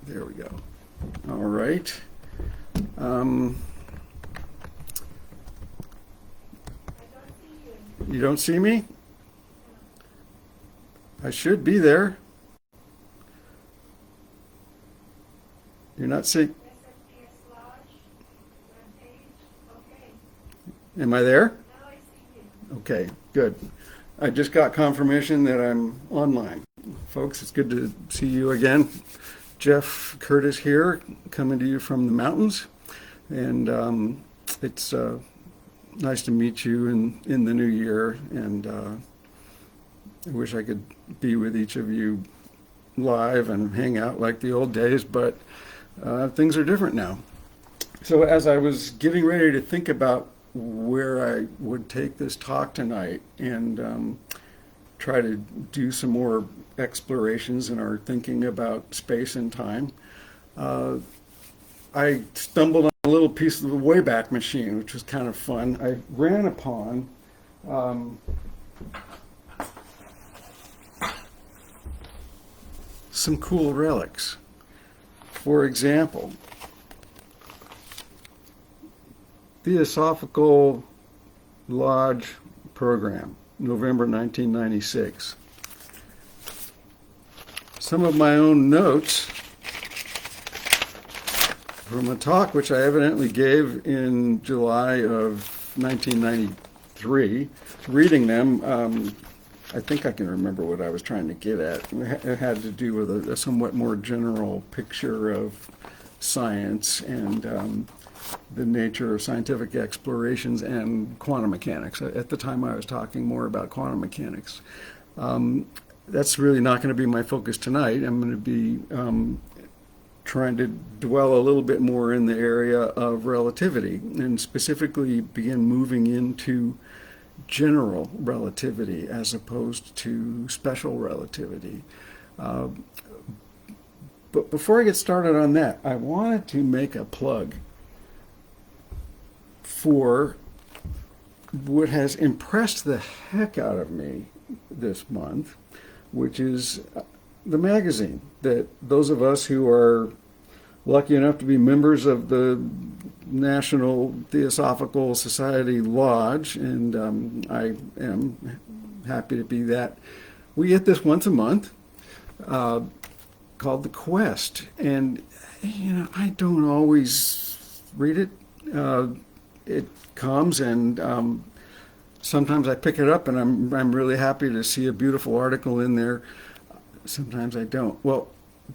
There we go. All right. Um, you don't see me? I should be there. You're not seeing. Am I there? Okay, good. I just got confirmation that I'm online. Folks, it's good to see you again. Jeff Curtis here, coming to you from the mountains. And it's nice to meet you in the new year. And I wish I could be with each of you live and hang out like the old days, but things are different now. So as I was getting ready to think about where I would take this talk tonight and try to do some more explorations in our thinking about space and time, I stumbled on a little piece of the Wayback Machine, which was kind of fun. I ran upon some cool relics. For example, Theosophical Lodge Program, November 1996. Some of my own notes from a talk which I evidently gave in July of 1993. Reading them, I think I can remember what I was trying to get at. It had to do with a somewhat more general picture of science and the nature of scientific explorations and quantum mechanics. At the time, I was talking more about quantum mechanics. That's really not going to be my focus tonight. I'm going to be trying to dwell a little bit more in the area of relativity and specifically begin moving into general relativity as opposed to special relativity. But before I get started on that, I wanted to make a plug for what has impressed the heck out of me this month, which is the magazine that those of us who are lucky enough to be members of the National Theosophical Society Lodge, and I am happy to be that. We get this once a month called The Quest, and I don't always read it. It comes and sometimes I pick it up and I'm really happy to see a beautiful article in there. Sometimes I don't. Well,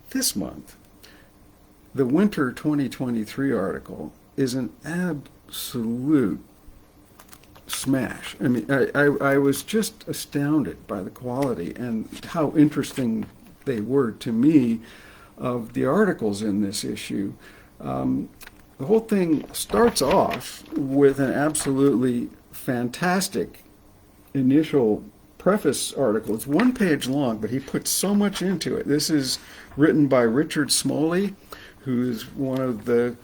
this month, the winter 2023 article is an absolute smash. I mean, I was just astounded by the quality and how interesting they were to me of the articles in this issue. The whole thing starts off with an absolutely fantastic initial preface article. It's one page long, but he put so much into it. This is written by Richard Smalley, who's one of the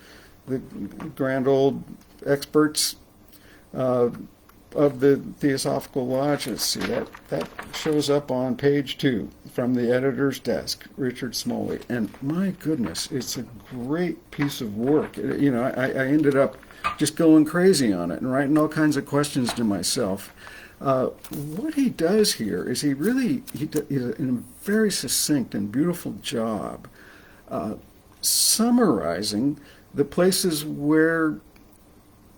grand old experts of the Theosophical Lodge. Let's see, that shows up on page 2 from the editor's desk, Richard Smalley. And my goodness, it's a great piece of work. I ended up just going crazy on it and writing all kinds of questions to myself. What he does here is he does a very succinct and beautiful job summarizing the places where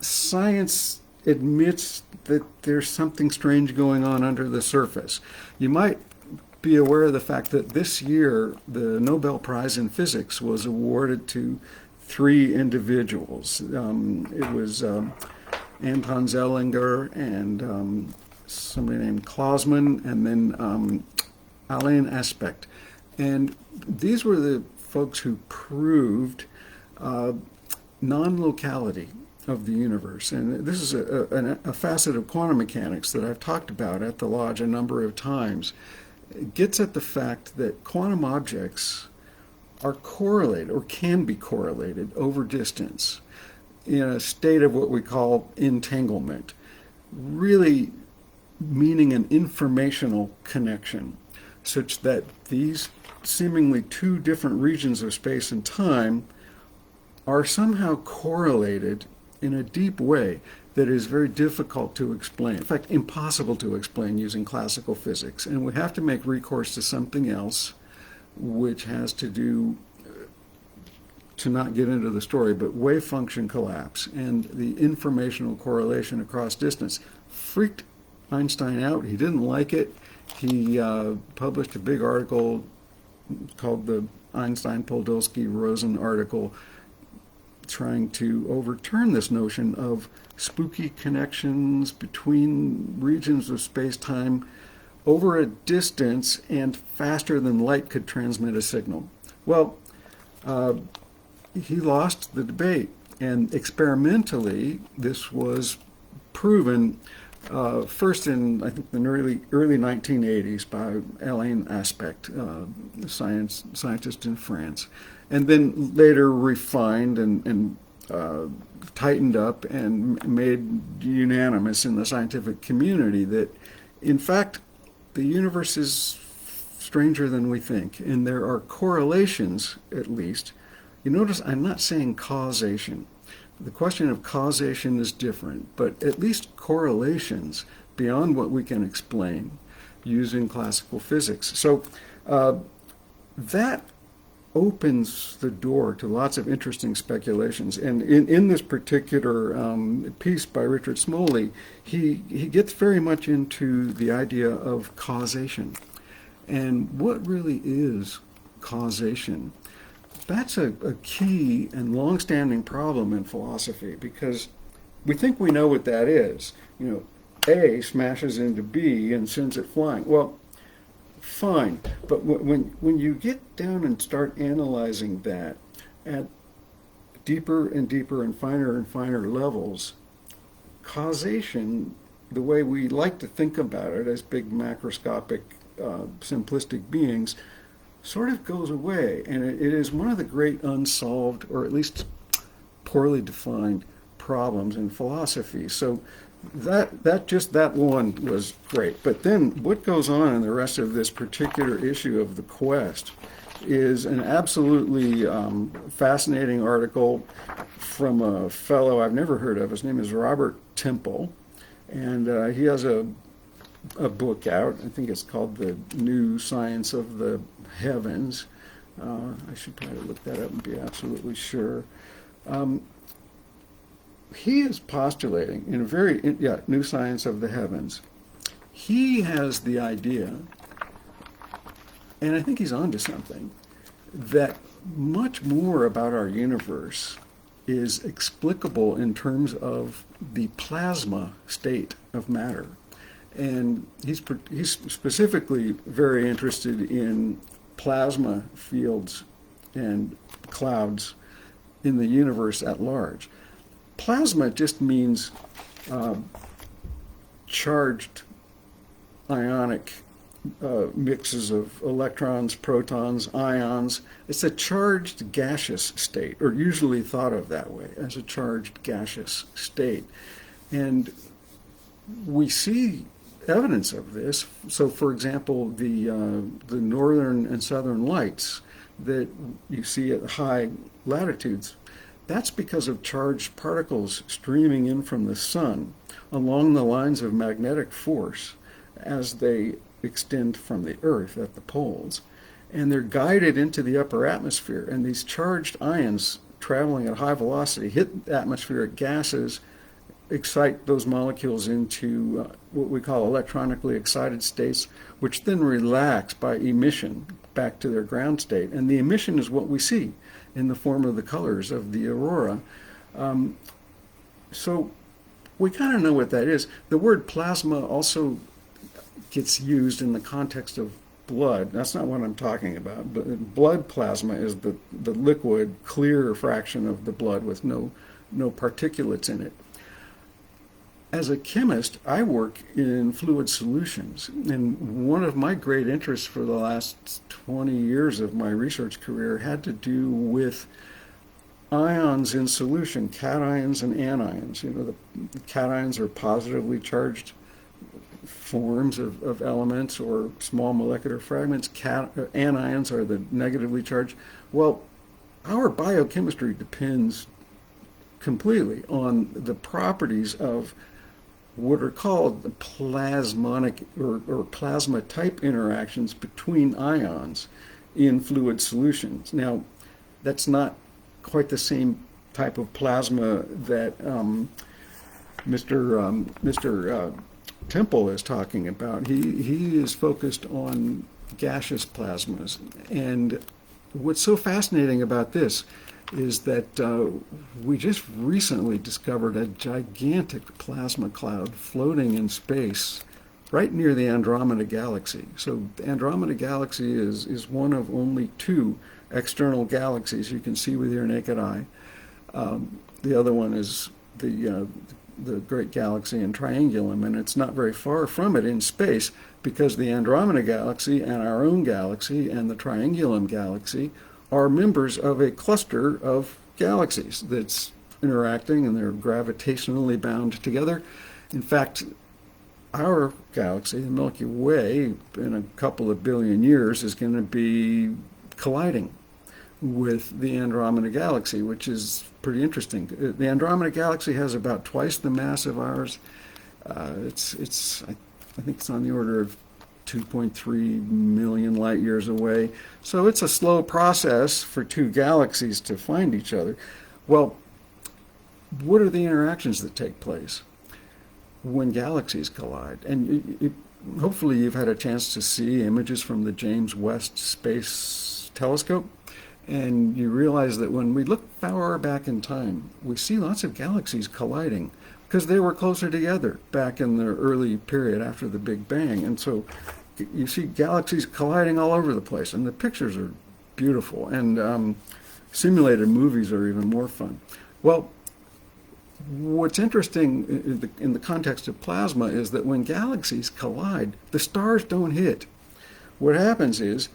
science admits that there's something strange going on under the surface. You might be aware of the fact that this year the Nobel Prize in Physics was awarded to 3 individuals. It was Anton Zellinger and somebody named Klausman, and then Alain Aspect. And these were the folks who proved non-locality of the universe. And this is a facet of quantum mechanics that I've talked about at the Lodge a number of times. It gets at the fact that quantum objects are correlated, or can be correlated, over distance in a state of what we call entanglement, really meaning an informational connection. such that these seemingly two different regions of space and time are somehow correlated in a deep way that is very difficult to explain. In fact, impossible to explain using classical physics. And we have to make recourse to something else, which has to do, to not get into the story, but wave function collapse and the informational correlation across distance freaked Einstein out. He didn't like it. He published a big article called the Einstein-Podolsky-Rosen article, trying to overturn this notion of spooky connections between regions of space-time over a distance and faster than light could transmit a signal. Well, he lost the debate, and experimentally this was proven first in, I think, the early 1980s by Alain Aspect, scientist in France, and then later refined and tightened up and made unanimous in the scientific community that, in fact, the universe is stranger than we think, and there are correlations, at least. You notice I'm not saying causation. The question of causation is different, but at least correlations beyond what we can explain using classical physics. So that opens the door to lots of interesting speculations. And in this particular piece by Richard Smoley, he gets very much into the idea of causation. And what really is causation? That's a key and long-standing problem in philosophy, because we think we know what that is. You know, A smashes into B and sends it flying. Well, fine, but when you get down and start analyzing that at deeper and deeper and finer levels, causation, the way we like to think about it as big macroscopic simplistic beings, sort of goes away, and it is one of the great unsolved, or at least poorly defined, problems in philosophy. So that one was great. But then what goes on in the rest of this particular issue of The Quest is an absolutely fascinating article from a fellow I've never heard of. His name is Robert Temple, and he has a book out. I think it's called The New Science of the Heavens. I should probably look that up and be absolutely sure. He is postulating in a very, New Science of the Heavens. He has the idea, and I think he's onto something, that much more about our universe is explicable in terms of the plasma state of matter. And he's specifically very interested in plasma fields and clouds in the universe at large. Plasma just means charged ionic mixes of electrons, protons, ions. It's a charged gaseous state, or usually thought of that way, as a charged gaseous state. And we see evidence of this. So, for example, the northern and southern lights that you see at high latitudes, that's because of charged particles streaming in from the sun along the lines of magnetic force as they extend from the Earth at the poles. And they're guided into the upper atmosphere, and these charged ions traveling at high velocity hit atmospheric gases, excite those molecules into what we call electronically excited states, which then relax by emission back to their ground state. And the emission is what we see in the form of the colors of the aurora. So we kind of know what that is. The word plasma also gets used in the context of blood. That's not what I'm talking about. But blood plasma is the liquid, clear fraction of the blood with no particulates in it. As a chemist, I work in fluid solutions, and one of my great interests for the last 20 years of my research career had to do with ions in solution, cations and anions. You know, the cations are positively charged forms of elements or small molecular fragments. Anions are the negatively charged. Well, our biochemistry depends completely on the properties of what are called the plasmonic or plasma type interactions between ions in fluid solutions. Now, that's not quite the same type of plasma that Mr. Temple is talking about. He is focused on gaseous plasmas. And what's so fascinating about this is that we just recently discovered a gigantic plasma cloud floating in space right near the Andromeda Galaxy. So the Andromeda Galaxy is one of only two external galaxies you can see with your naked eye. The other one is the Great Galaxy in Triangulum, and it's not very far from it in space, because the Andromeda Galaxy and our own galaxy and the Triangulum Galaxy are members of a cluster of galaxies that's interacting, and they're gravitationally bound together. In fact, our galaxy, the Milky Way, in a couple of billion years is going to be colliding with the Andromeda Galaxy, which is pretty interesting. The Andromeda Galaxy has about twice the mass of ours. I think it's on the order of 2.3 million light years away. So it's a slow process for two galaxies to find each other. Well, what are the interactions that take place when galaxies collide? And hopefully you've had a chance to see images from the James Webb Space Telescope, and you realize that when we look far back in time, we see lots of galaxies colliding because they were closer together back in the early period after the Big Bang. And so you see galaxies colliding all over the place, and the pictures are beautiful, and simulated movies are even more fun. Well, what's interesting in the context of plasma is that when galaxies collide, the stars don't hit. What happens is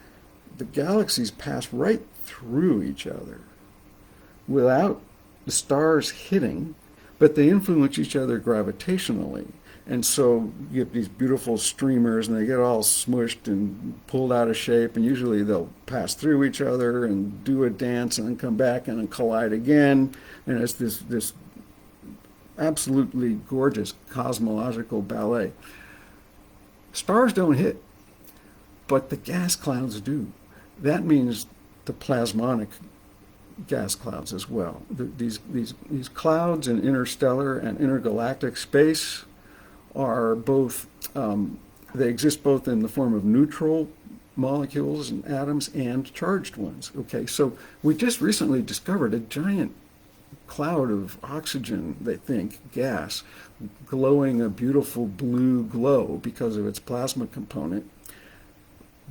the galaxies pass right through each other without the stars hitting, but they influence each other gravitationally. And so you get these beautiful streamers, and they get all smushed and pulled out of shape, and usually they'll pass through each other and do a dance and then come back and then collide again. And it's this absolutely gorgeous cosmological ballet. Stars don't hit, but the gas clouds do. That means the plasmonic gas clouds as well. These clouds in interstellar and intergalactic space are both, they exist both in the form of neutral molecules and atoms and charged ones. Okay, so we just recently discovered a giant cloud of oxygen, they think, gas, glowing a beautiful blue glow because of its plasma component,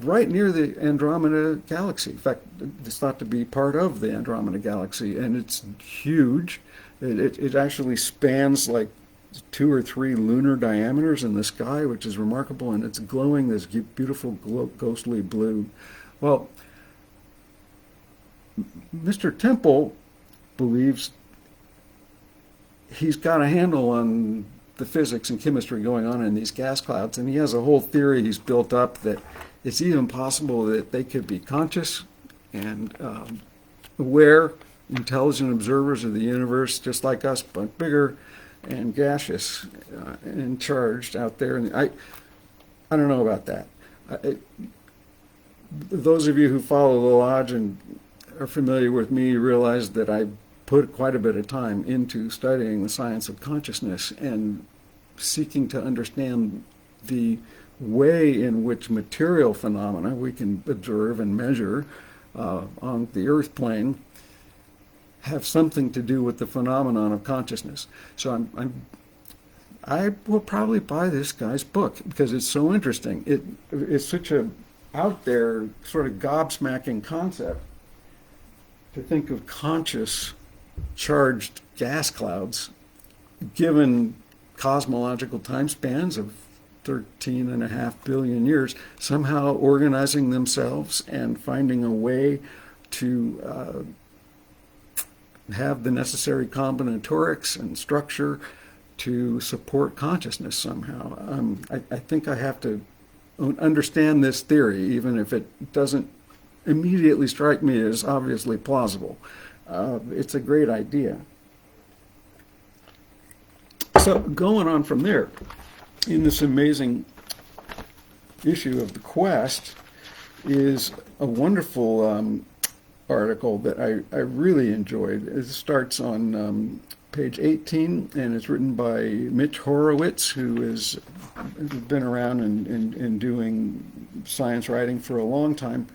right near the Andromeda Galaxy. In fact, it's thought to be part of the Andromeda Galaxy, and it's huge. It actually spans like 2 or 3 lunar diameters in the sky, which is remarkable, and it's glowing this beautiful ghostly blue. Well, Mr. Temple believes he's got a handle on the physics and chemistry going on in these gas clouds, and he has a whole theory he's built up that it's even possible that they could be conscious and aware, intelligent observers of the universe, just like us, but bigger and gaseous and charged out there. And I don't know about that. Those of you who follow the Lodge and are familiar with me realize that I put quite a bit of time into studying the science of consciousness and seeking to understand the way in which material phenomena we can observe and measure on the Earth plane have something to do with the phenomenon of consciousness. So I will probably buy this guy's book because it's so interesting. It's such a out there sort of gobsmacking concept to think of conscious charged gas clouds given cosmological time spans of 13.5 billion years, somehow organizing themselves and finding a way to have the necessary combinatorics and structure to support consciousness somehow. I think I have to understand this theory, even if it doesn't immediately strike me as obviously plausible. It's a great idea. So going on from there, in this amazing issue of the Quest is a wonderful article that I really enjoyed. It starts on page 18, and it's written by Mitch Horowitz, who has been around and doing science writing for a long time.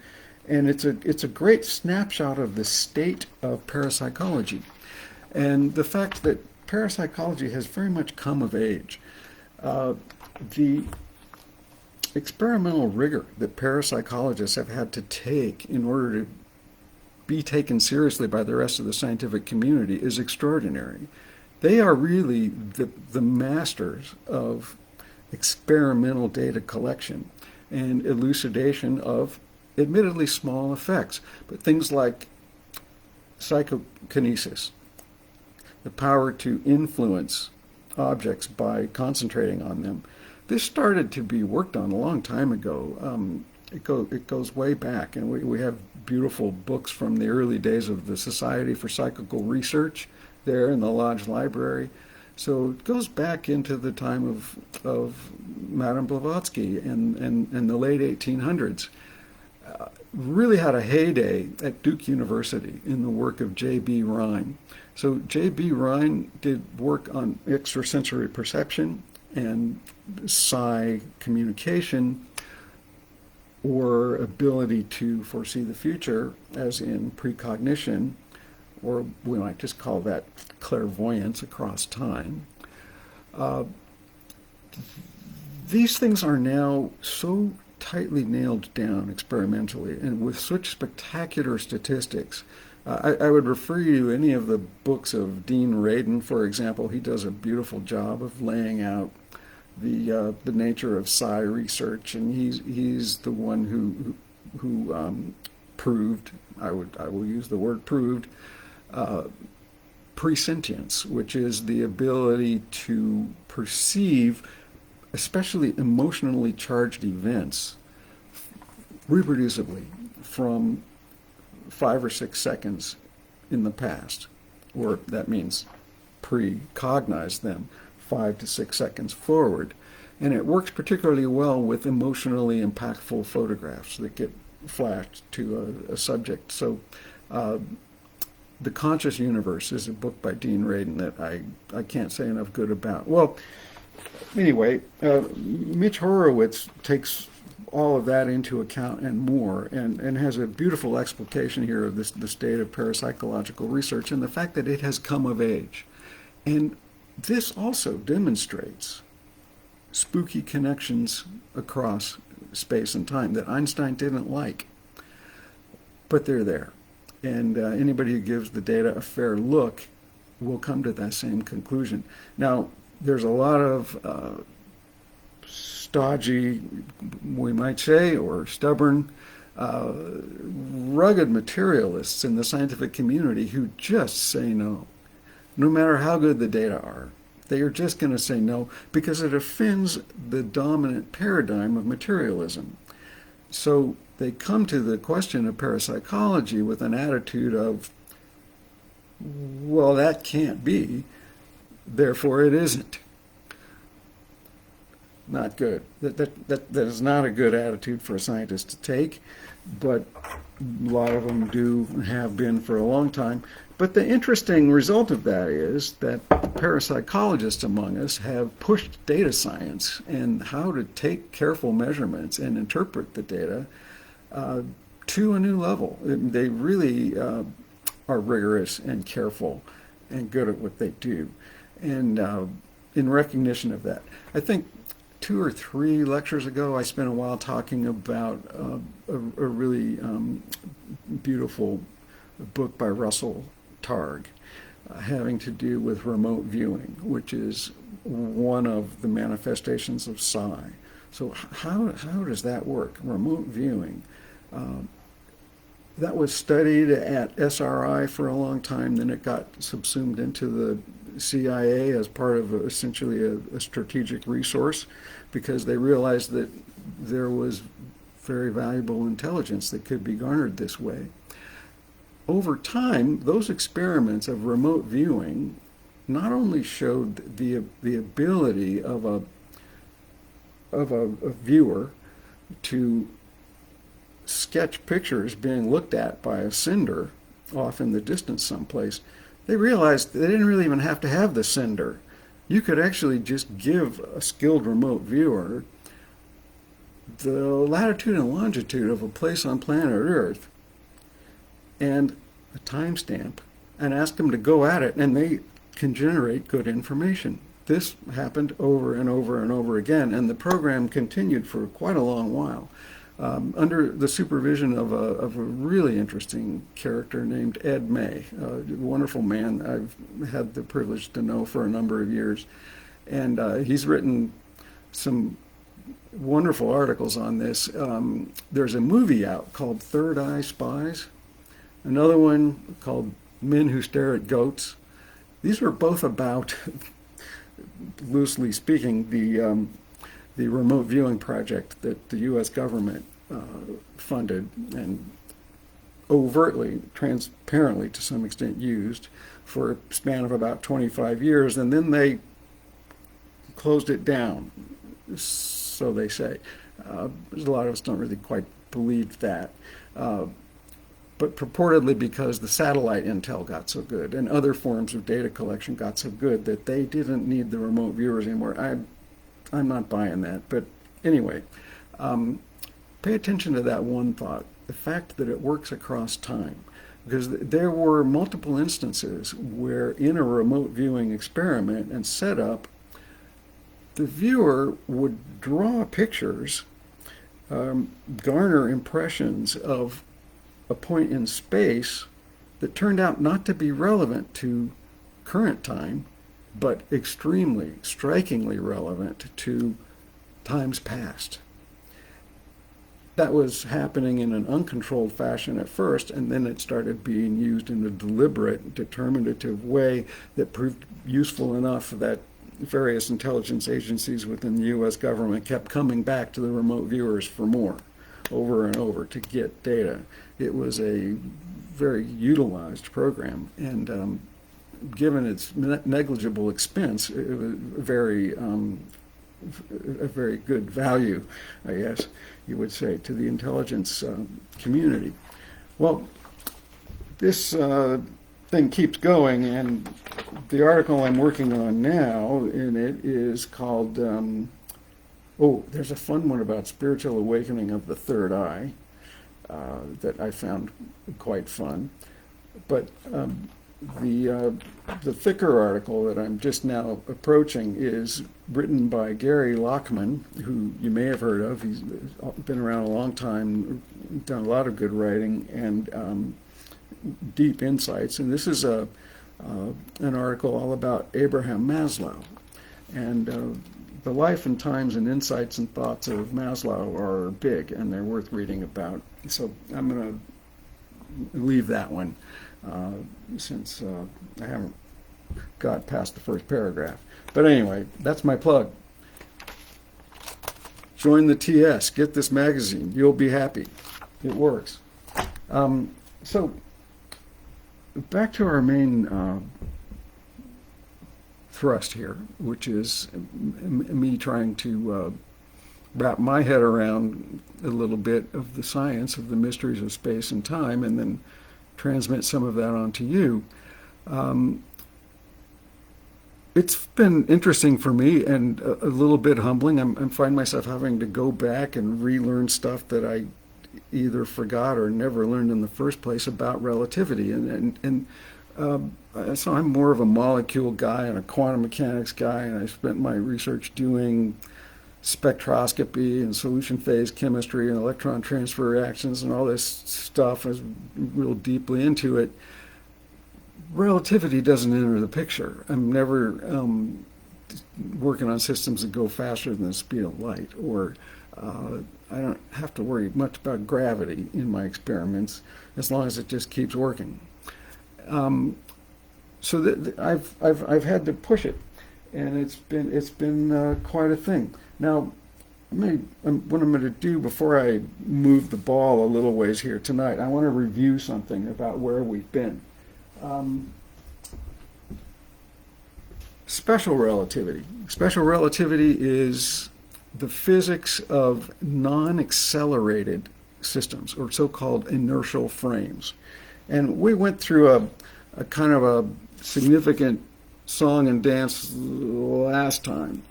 And it's a great snapshot of the state of parapsychology and the fact that parapsychology has very much come of age. The experimental rigor that parapsychologists have had to take in order to be taken seriously by the rest of the scientific community is extraordinary. They are really the masters of experimental data collection and elucidation of admittedly small effects, but things like psychokinesis, the power to influence objects by concentrating on them. This started to be worked on a long time ago. It goes way back, and we have beautiful books from the early days of the Society for Psychical Research there in the Lodge Library. So it goes back into the time of Madame Blavatsky and the late 1800s. Really had a heyday at Duke University in the work of J.B. Rhine. So J.B. Rhine did work on extrasensory perception and psi communication, or ability to foresee the future, as in precognition, or we might just call that clairvoyance across time. These things are now so tightly nailed down experimentally and with such spectacular statistics. I would refer you to any of the books of Dean Radin, for example. He does a beautiful job of laying out the nature of psi research, and he's the one who proved, I will use the word proved, presentience, which is the ability to perceive especially emotionally charged events reproducibly from 5 or 6 seconds in the past, or that means precognize them 5 to 6 seconds forward. And it works particularly well with emotionally impactful photographs that get flashed to a subject. So The Conscious Universe is a book by Dean Radin that I can't say enough good about. Well, anyway, Mitch Horowitz takes all of that into account and more, and has a beautiful explication here of the state of parapsychological research and the fact that it has come of age. And this also demonstrates spooky connections across space and time that Einstein didn't like, but they're there. And anybody who gives the data a fair look will come to that same conclusion. Now, there's a lot of stodgy, we might say, or stubborn, rugged materialists in the scientific community who just say no. No matter how good the data are, they are just going to say no because it offends the dominant paradigm of materialism. So they come to the question of parapsychology with an attitude of, well, that can't be, therefore it isn't. Not good. That is not a good attitude for a scientist to take, but a lot of them do have been for a long time. But the interesting result of that is that parapsychologists among us have pushed data science and how to take careful measurements and interpret the data to a new level. They really are rigorous and careful and good at what they do. And in recognition of that, I think 2 or 3 lectures ago, I spent a while talking about a really beautiful book by Russell Targ having to do with remote viewing, which is one of the manifestations of psi. So how does that work? Remote viewing. That was studied at SRI for a long time, then it got subsumed into CIA as part of essentially a strategic resource because they realized that there was very valuable intelligence that could be garnered this way. Over time, those experiments of remote viewing not only showed the ability of a viewer to sketch pictures being looked at by a sender off in the distance someplace, they realized they didn't really even have to have the sender. You could actually just give a skilled remote viewer the latitude and longitude of a place on planet Earth and a timestamp and ask them to go at it, and they can generate good information. This happened over and over and over again, and the program continued for quite a long while. Under the supervision of a really interesting character named Ed May, a wonderful man I've had the privilege to know for a number of years. And he's written some wonderful articles on this. There's a movie out called Third Eye Spies, another one called Men Who Stare at Goats. These are both about, loosely speaking, the remote viewing project that the U.S. government funded and overtly, transparently to some extent used for a span of about 25 years, and then they closed it down, so they say. A lot of us don't really quite believe that. But purportedly because the satellite intel got so good and other forms of data collection got so good that they didn't need the remote viewers anymore. I'm not buying that. But anyway, pay attention to that one thought, the fact that it works across time. Because there were multiple instances where in a remote viewing experiment and setup, the viewer would draw pictures, garner impressions of a point in space that turned out not to be relevant to current time, but extremely, strikingly relevant to times past. That was happening in an uncontrolled fashion at first, and then it started being used in a deliberate, determinative way that proved useful enough that various intelligence agencies within the U.S. government kept coming back to the remote viewers for more, over and over, to get data. It was a very utilized program, and given its negligible expense, it was a very good value, I guess you would say, to the intelligence community. Well, this thing keeps going, and the article I'm working on now in it is called, there's a fun one about spiritual awakening of the third eye that I found quite fun. But the thicker article that I'm just now approaching is written by Gary Lachman, who you may have heard of. He's been around a long time, done a lot of good writing and deep insights. And this is an article all about Abraham Maslow. And the life and times and insights and thoughts of Maslow are big, and they're worth reading about. So I'm going to leave that one since I haven't got past the first paragraph. But anyway, that's my plug. Join the TS. Get this magazine. You'll be happy. It works. So back to our main thrust here, which is me trying to wrap my head around a little bit of the science of the mysteries of space and time, and then transmit some of that onto you. It's been interesting for me and a little bit humbling. I find myself having to go back and relearn stuff that I either forgot or never learned in the first place about relativity. So I'm more of a molecule guy and a quantum mechanics guy, and I spent my research doing spectroscopy and solution phase chemistry and electron transfer reactions and all this stuff. I was real deeply into it. Relativity doesn't enter the picture. I'm never working on systems that go faster than the speed of light, or I don't have to worry much about gravity in my experiments as long as it just keeps working. so I've had to push it, and it's been quite a thing. Now, what I'm going to do before I move the ball a little ways here tonight, I want to review something about where we've been. Special relativity. Special relativity is the physics of non-accelerated systems, or so-called inertial frames. And we went through a kind of a significant song and dance last time,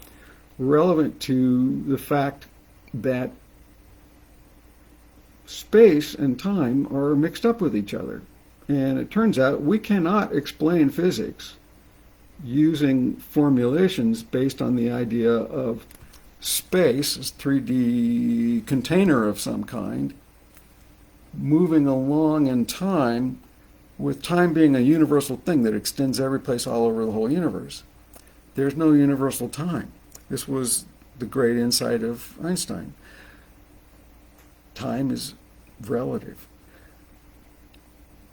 relevant to the fact that space and time are mixed up with each other. And it turns out we cannot explain physics using formulations based on the idea of space as 3D container of some kind, moving along in time, with time being a universal thing that extends every place all over the whole universe. There's no universal time. This was the great insight of Einstein. Time is relative.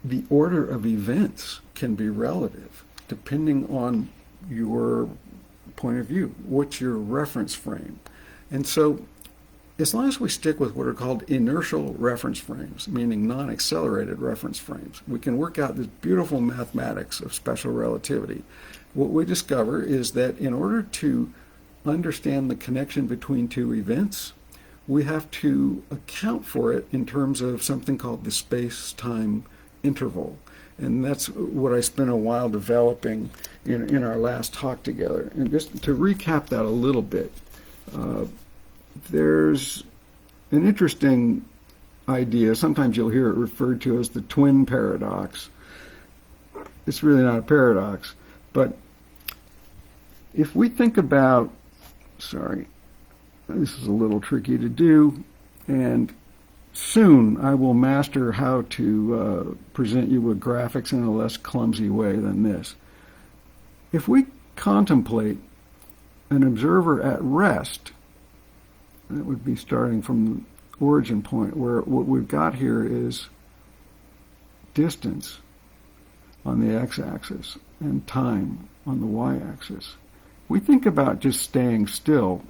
The order of events can be relative depending on your point of view. What's your reference frame? And so as long as we stick with what are called inertial reference frames, meaning non-accelerated reference frames, we can work out this beautiful mathematics of special relativity. What we discover is that in order to understand the connection between two events, we have to account for it in terms of something called the space-time interval. And that's what I spent a while developing in our last talk together. And just to recap that a little bit, there's an interesting idea. Sometimes you'll hear it referred to as the twin paradox. It's really not a paradox. But if we think about, sorry, this is a little tricky to do, and soon I will master how to present you with graphics in a less clumsy way than this. If we contemplate an observer at rest, that would be starting from the origin point, where what we've got here is distance on the x-axis and time on the y-axis. We think about just staying still,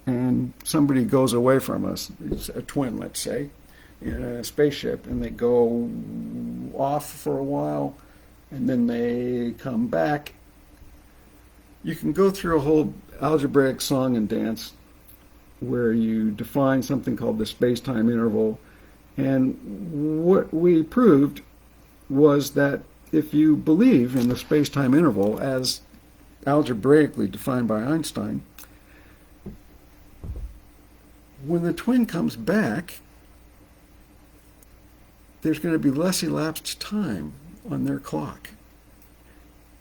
and somebody goes away from us, it's a twin, let's say, in a spaceship, and they go off for a while, and then they come back. You can go through a whole algebraic song and dance where you define something called the space-time interval, and what we proved was that if you believe in the space-time interval as algebraically defined by Einstein, when the twin comes back, there's going to be less elapsed time on their clock.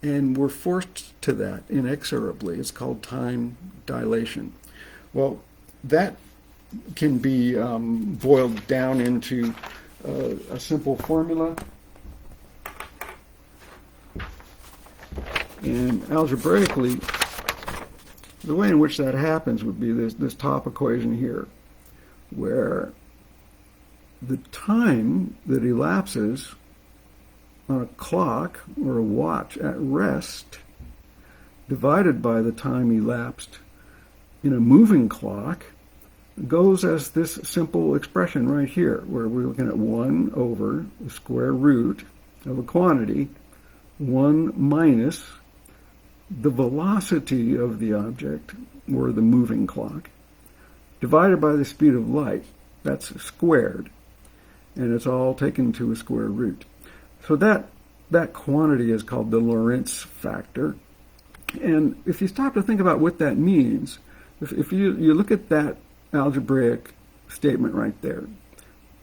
And we're forced to that inexorably. It's called time dilation. Well, that can be boiled down into a simple formula. And algebraically, the way in which that happens would be this top equation here, where the time that elapses on a clock or a watch at rest divided by the time elapsed in a moving clock goes as this simple expression right here, where we're looking at 1 over the square root of a quantity, 1 minus the velocity of the object, or the moving clock, divided by the speed of light. That's squared, and it's all taken to a square root. So that quantity is called the Lorentz factor. And if you stop to think about what that means, if you look at that algebraic statement right there,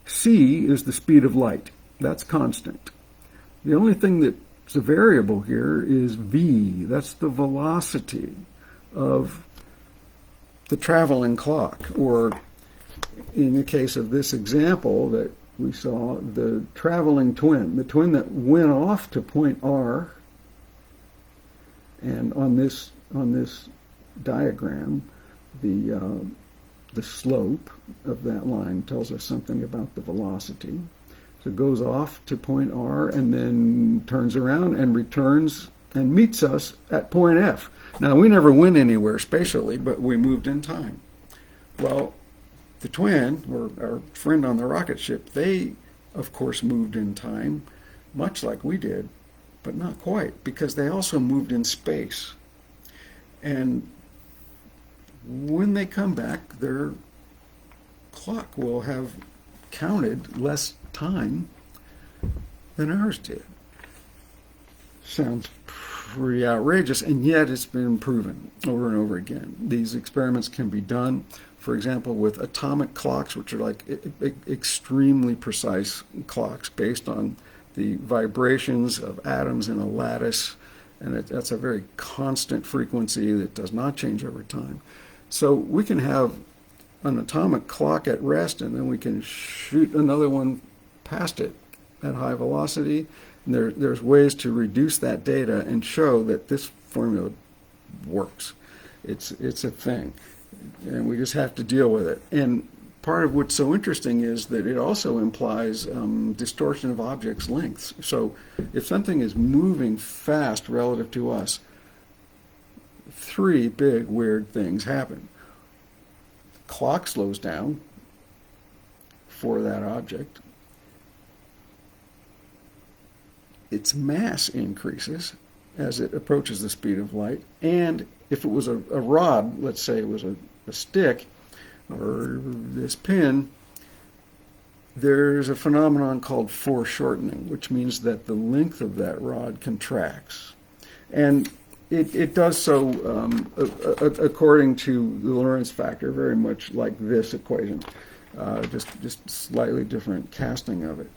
c is the speed of light. That's constant. The only thing that's a variable here is v. That's the velocity of the traveling clock, or in the case of this example that we saw, the traveling twin, the twin that went off to point R. And on this diagram, the slope of that line tells us something about the velocity. So it goes off to point R and then turns around and returns and meets us at point F. Now, we never went anywhere spatially, but we moved in time. Well, the twin, or our friend on the rocket ship, they, of course, moved in time, much like we did, but not quite, because they also moved in space. And when they come back, their clock will have counted less time than ours did. Sounds pretty outrageous, and yet it's been proven over and over again. These experiments can be done, for example, with atomic clocks, which are like extremely precise clocks based on the vibrations of atoms in a lattice, and that's a very constant frequency that does not change over time. So we can have an atomic clock at rest, and then we can shoot another one past it at high velocity. And there's ways to reduce that data and show that this formula works. It's a thing, and we just have to deal with it. And part of what's so interesting is that it also implies distortion of objects' lengths. So if something is moving fast relative to us, three big weird things happen. Clock slows down for that object. Its mass increases as it approaches the speed of light. And if it was a rod, let's say it was a stick or this pin, there's a phenomenon called foreshortening, which means that the length of that rod contracts. And it does so according to the Lorentz factor, very much like this equation, just slightly different casting of it.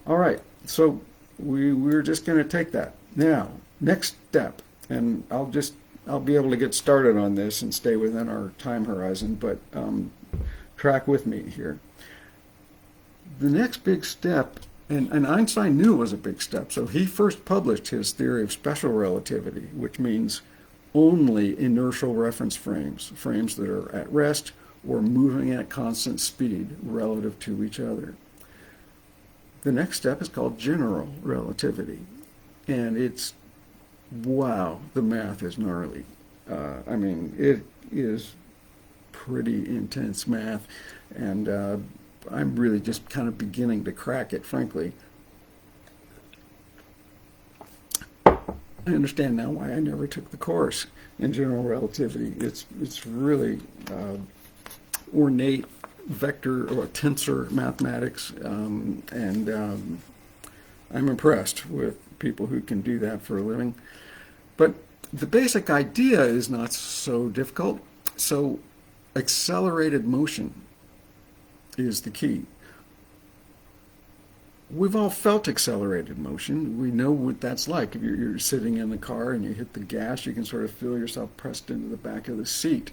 All right, so we're just going to take that. Now, next step, and I'll be able to get started on this and stay within our time horizon, but track with me here. The next big step, and Einstein knew it was a big step, so he first published his theory of special relativity, which means only inertial reference frames, frames that are at rest or moving at constant speed relative to each other. The next step is called general relativity, and it's, wow, the math is gnarly. I mean, it is pretty intense math, and I'm really just kind of beginning to crack it, frankly. I understand now why I never took the course in general relativity. It's really ornate vector or tensor mathematics, and I'm impressed with people who can do that for a living. But the basic idea is not so difficult. So accelerated motion is the key. We've all felt accelerated motion. We know what that's like. If you're sitting in the car and you hit the gas, you can sort of feel yourself pressed into the back of the seat.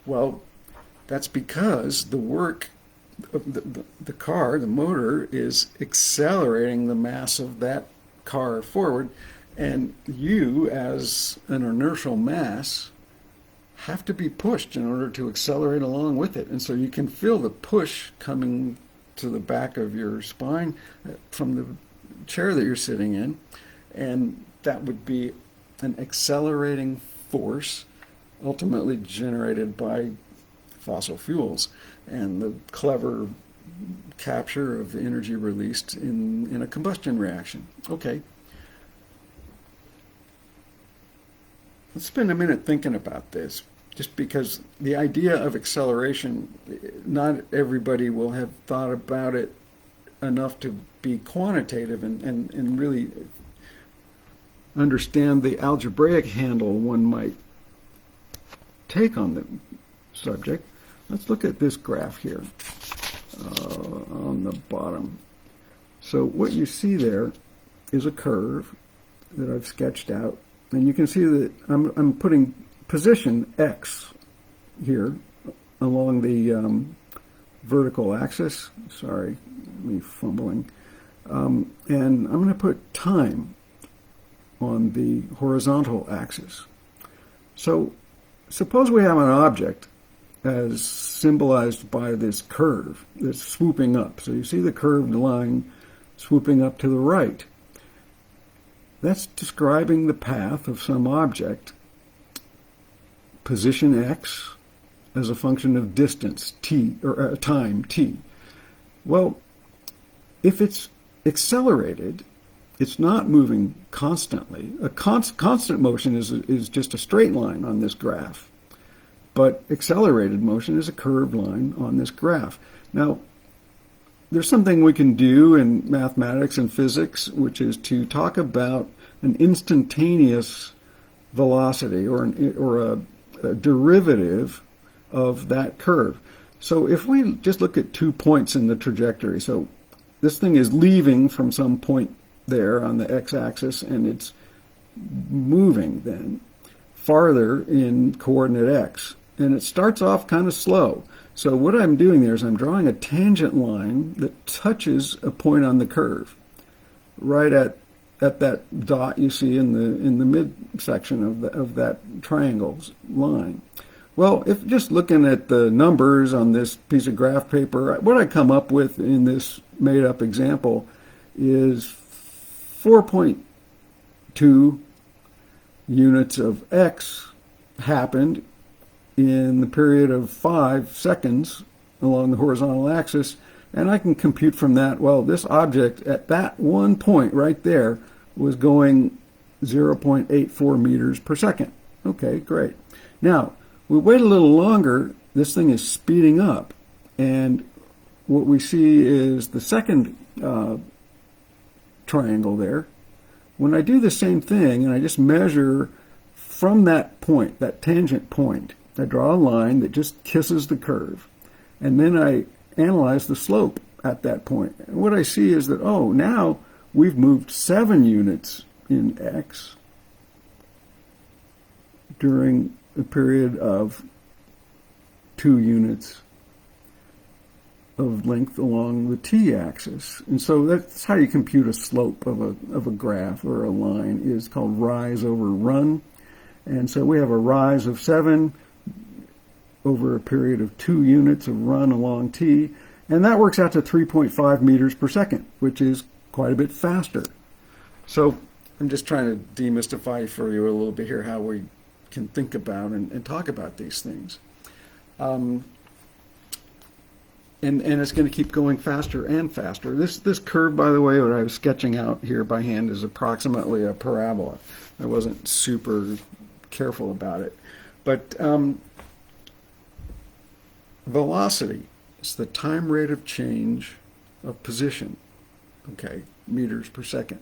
Well, that's because the work of the car, the motor, is accelerating the mass of that car forward, and you, as an inertial mass, have to be pushed in order to accelerate along with it. And so you can feel the push coming to the back of your spine from the chair that you're sitting in, and that would be an accelerating force ultimately generated by fossil fuels and the clever capture of the energy released in a combustion reaction. Okay. Let's spend a minute thinking about this, just because the idea of acceleration, not everybody will have thought about it enough to be quantitative and really understand the algebraic handle one might take on the subject. Let's look at this graph here on the bottom. So what you see there is a curve that I've sketched out, and you can see that I'm putting position x here along the vertical axis. Sorry, me fumbling. And I'm going to put time on the horizontal axis. So suppose we have an object as symbolized by this curve that's swooping up. So you see the curved line swooping up to the right. That's describing the path of some object, position x, as a function of distance, t, or time, t. Well, if it's accelerated, it's not moving constantly. A constant motion is just a straight line on this graph, but accelerated motion is a curved line on this graph. Now, there's something we can do in mathematics and physics, which is to talk about an instantaneous velocity or a derivative of that curve. So if we just look at 2 points in the trajectory, so this thing is leaving from some point there on the x-axis, and it's moving then farther in coordinate x. And it starts off kind of slow. So what I'm doing there is I'm drawing a tangent line that touches a point on the curve, right at that dot you see in the midsection of that triangle's line. Well, if just looking at the numbers on this piece of graph paper, what I come up with in this made-up example is 4.2 units of x happened in the period of 5 seconds along the horizontal axis, and I can compute from that, well, this object at that one point right there was going 0.84 meters per second. Okay, great. Now, we wait a little longer, this thing is speeding up, and what we see is the second triangle there. When I do the same thing and I just measure from that point, that tangent point, I draw a line that just kisses the curve, and then I analyze the slope at that point. And what I see is that, oh, now we've moved 7 units in x during a period of 2 units of length along the t-axis. And so that's how you compute a slope of a graph or a line, is called rise over run. And so we have a rise of 7 over a period of 2 units of run along t, and that works out to 3.5 meters per second, which is quite a bit faster. So I'm just trying to demystify for you a little bit here how we can think about and talk about these things. And it's going to keep going faster and faster. This curve, by the way, what I was sketching out here by hand is approximately a parabola. I wasn't super careful about it. But velocity is the time rate of change of position, okay, meters per second.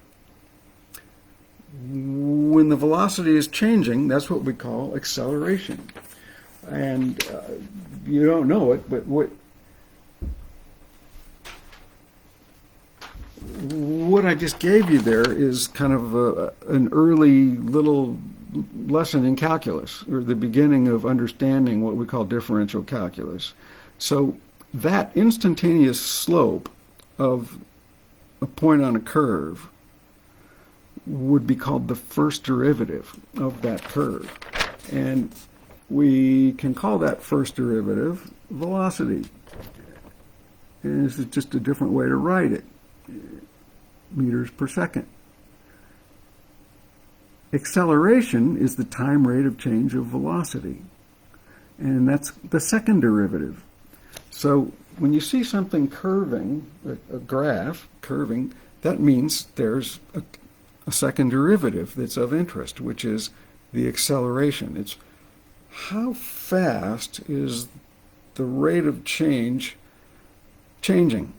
When the velocity is changing, that's what we call acceleration. And you don't know it, but what I just gave you there is kind of an early little lesson in calculus, or the beginning of understanding what we call differential calculus. So that instantaneous slope of a point on a curve would be called the first derivative of that curve. And we can call that first derivative velocity. And this is just a different way to write it, meters per second. Acceleration is the time rate of change of velocity, and that's the second derivative. So when you see something curving, a graph curving, that means there's a second derivative that's of interest, which is the acceleration. It's how fast is the rate of change changing.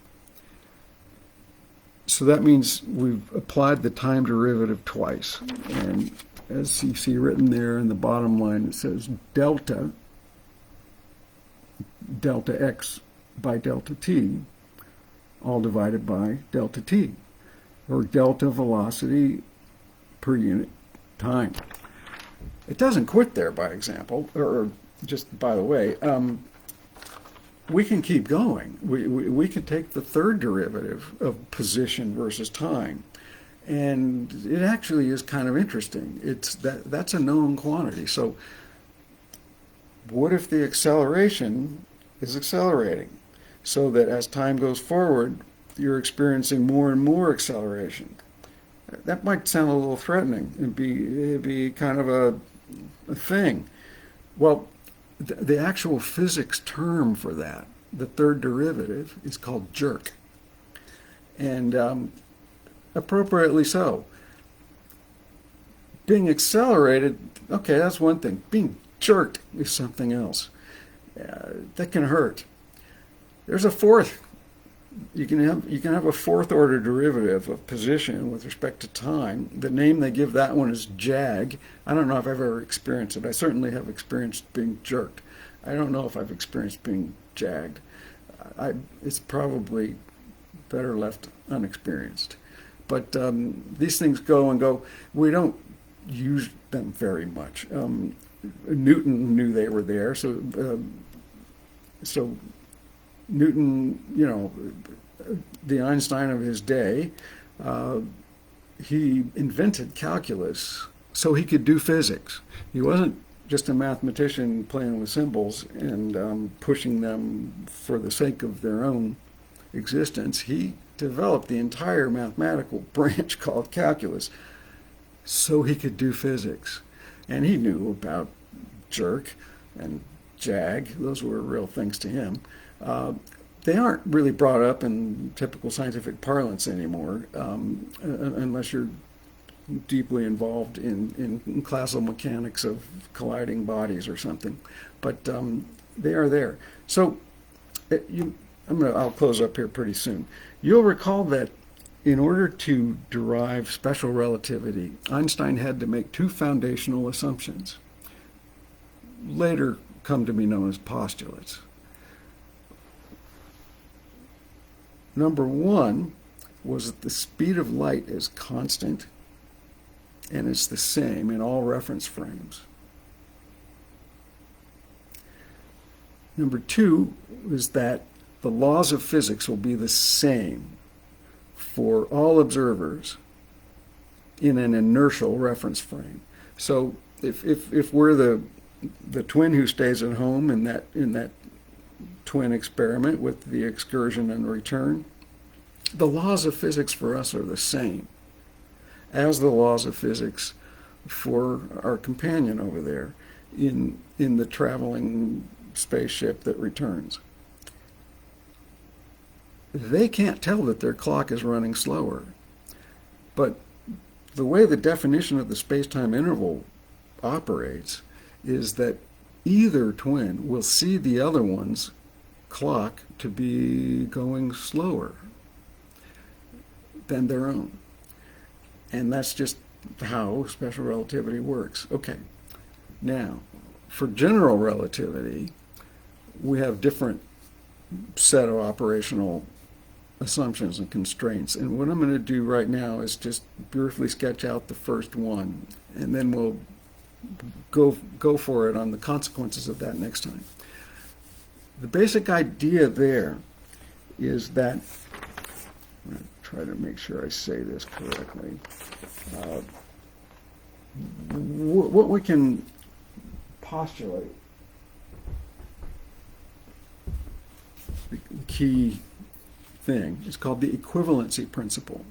So that means we've applied the time derivative twice. And as you see written there in the bottom line, it says delta x by delta t, all divided by delta t, or delta velocity per unit time. It doesn't quit there, by example, or just by the way. We can keep going. We can take the third derivative of position versus time, and it actually is kind of interesting. That's a known quantity. So what if the acceleration is accelerating, so that as time goes forward, you're experiencing more and more acceleration. That might sound a little threatening and it'd be kind of a thing. Well, the actual physics term for that, the third derivative, is called jerk. And appropriately so. Being accelerated, okay, that's one thing. Being jerked is something else. That can hurt. There's a fourth. You can have a fourth order derivative of position with respect to time. The name they give that one is jag. I don't know if I've ever experienced it. I certainly have experienced being jerked. I don't know if I've experienced being jagged. It's probably better left unexperienced. But these things go and go. We don't use them very much. Newton knew they were there, so Newton, the Einstein of his day, he invented calculus so he could do physics. He wasn't just a mathematician playing with symbols and pushing them for the sake of their own existence. He developed the entire mathematical branch called calculus so he could do physics. And he knew about jerk and jag. Those were real things to him. They aren't really brought up in typical scientific parlance anymore, unless you're deeply involved in classical mechanics of colliding bodies or something. But they are there. So I'll close up here pretty soon. You'll recall that in order to derive special relativity, Einstein had to make two foundational assumptions, later come to be known as postulates. Number one was that the speed of light is constant and it's the same in all reference frames. Number two was that the laws of physics will be the same for all observers in an inertial reference frame. So if we're the twin who stays at home in that twin experiment with the excursion and return, the laws of physics for us are the same as the laws of physics for our companion over there in the traveling spaceship that returns. They can't tell that their clock is running slower, but the way the definition of the space-time interval operates is that either twin will see the other one's clock to be going slower than their own. And that's just how special relativity works. Okay, now, for general relativity, we have different set of operational assumptions and constraints. And what I'm going to do right now is just briefly sketch out the first one, and then we'll go for it on the consequences of that next time. The basic idea there is that, I'm going to try to make sure I say this correctly. What we can postulate, the key thing, is called the equivalency principle.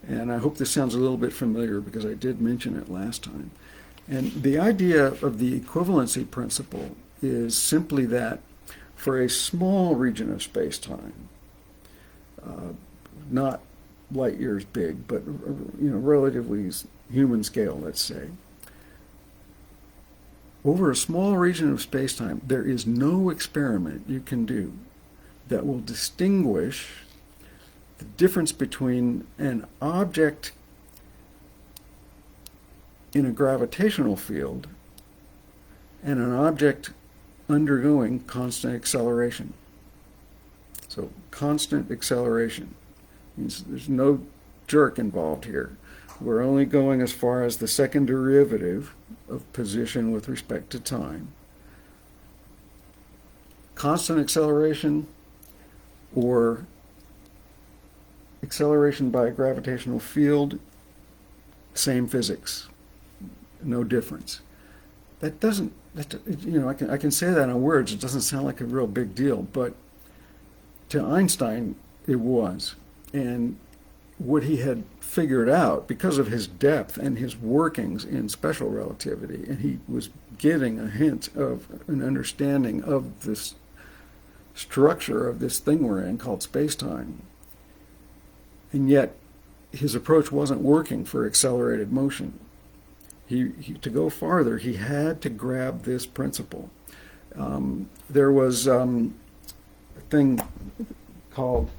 And I hope this sounds a little bit familiar because I did mention it last time. And the idea of the equivalency principle is simply that for a small region of space-time, not light years big, but relatively human scale, let's say, over a small region of space-time, there is no experiment you can do that will distinguish the difference between an object in a gravitational field and an object undergoing constant acceleration. So constant acceleration means there's no jerk involved here. We're only going as far as the second derivative of position with respect to time. Constant acceleration or acceleration by a gravitational field, same physics, no difference. That doesn't, I can say that in words, it doesn't sound like a real big deal, but to Einstein it was. And what he had figured out because of his depth and his workings in special relativity, and he was getting a hint of an understanding of this structure of this thing we're in called space-time. And yet his approach wasn't working for accelerated motion. To go farther, he had to grab this principle. There was a thing called,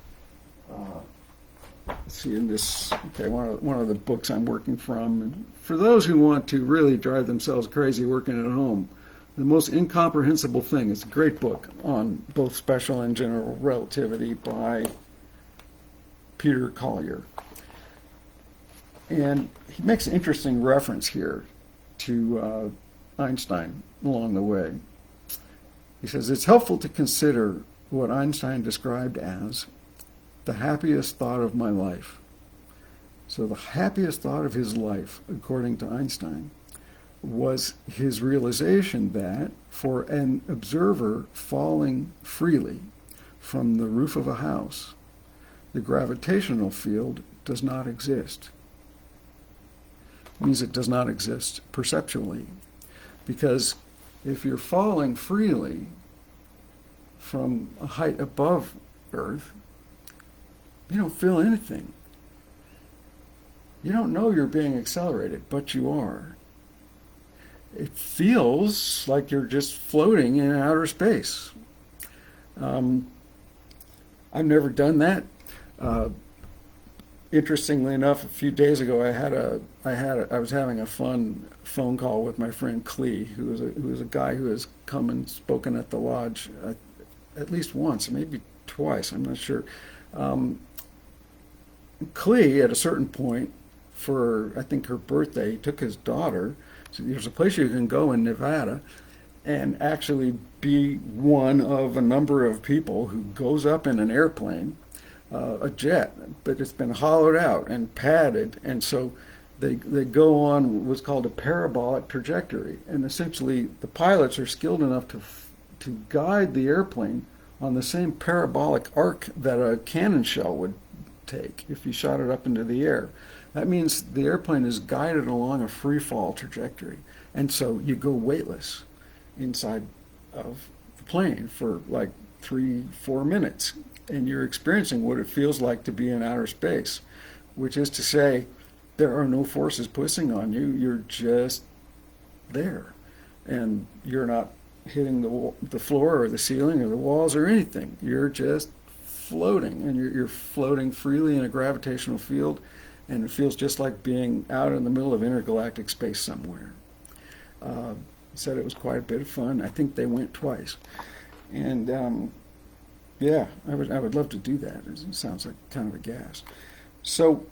let's see, in this, okay, one of the books I'm working from. And for those who want to really drive themselves crazy working at home, The Most Incomprehensible Thing. It's a great book on both special and general relativity by Peter Collier. And he makes an interesting reference here to Einstein along the way. He says, it's helpful to consider what Einstein described as the happiest thought of my life. So the happiest thought of his life, according to Einstein, was his realization that for an observer falling freely from the roof of a house, the gravitational field does not exist. It means it does not exist perceptually. Because if you're falling freely from a height above Earth, you don't feel anything. You don't know you're being accelerated, but you are. It feels like you're just floating in outer space. I've never done that. Interestingly enough, a few days ago, I was having a fun phone call with my friend Clee, who is a guy who has come and spoken at the lodge at least once, maybe twice. I'm not sure. Clee, at a certain point, for I think her birthday, he took his daughter. So there's a place you can go in Nevada and actually be one of a number of people who goes up in an airplane, a jet, but it's been hollowed out and padded, and so they go on what's called a parabolic trajectory, and essentially the pilots are skilled enough to guide the airplane on the same parabolic arc that a cannon shell would take if you shot it up into the air. That means the airplane is guided along a free fall trajectory, and so you go weightless inside of the plane for like 3-4 minutes, and you're experiencing what it feels like to be in outer space, which is to say there are no forces pushing on you. You're just there, and you're not hitting the floor or the ceiling or the walls or anything. You're just floating, and you're floating freely in a gravitational field, and it feels just like being out in the middle of intergalactic space somewhere. Said it was quite a bit of fun. I think they went twice, and yeah, I would love to do that. It sounds like kind of a gas. So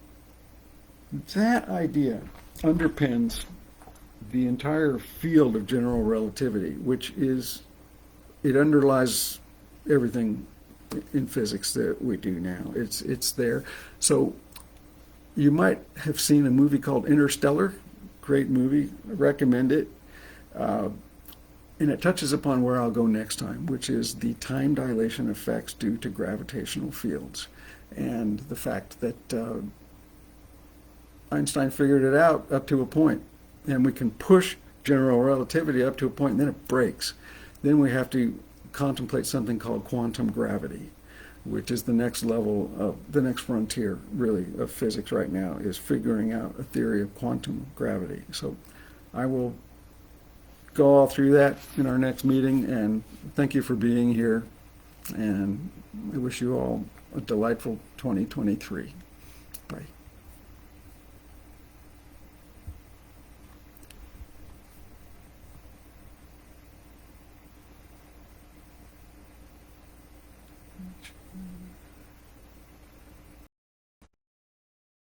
that idea underpins the entire field of general relativity, which is, it underlies everything in physics that we do now. It's there. So you might have seen a movie called Interstellar. Great movie. I recommend it. And it touches upon where I'll go next time, which is the time dilation effects due to gravitational fields, and the fact that Einstein figured it out up to a point, and we can push general relativity up to a point, and then it breaks. Then we have to contemplate something called quantum gravity, which is the next level of the next frontier, really, of physics right now, is figuring out a theory of quantum gravity. So I will go all through that in our next meeting, and thank you for being here, and I wish you all a delightful 2023. Bye.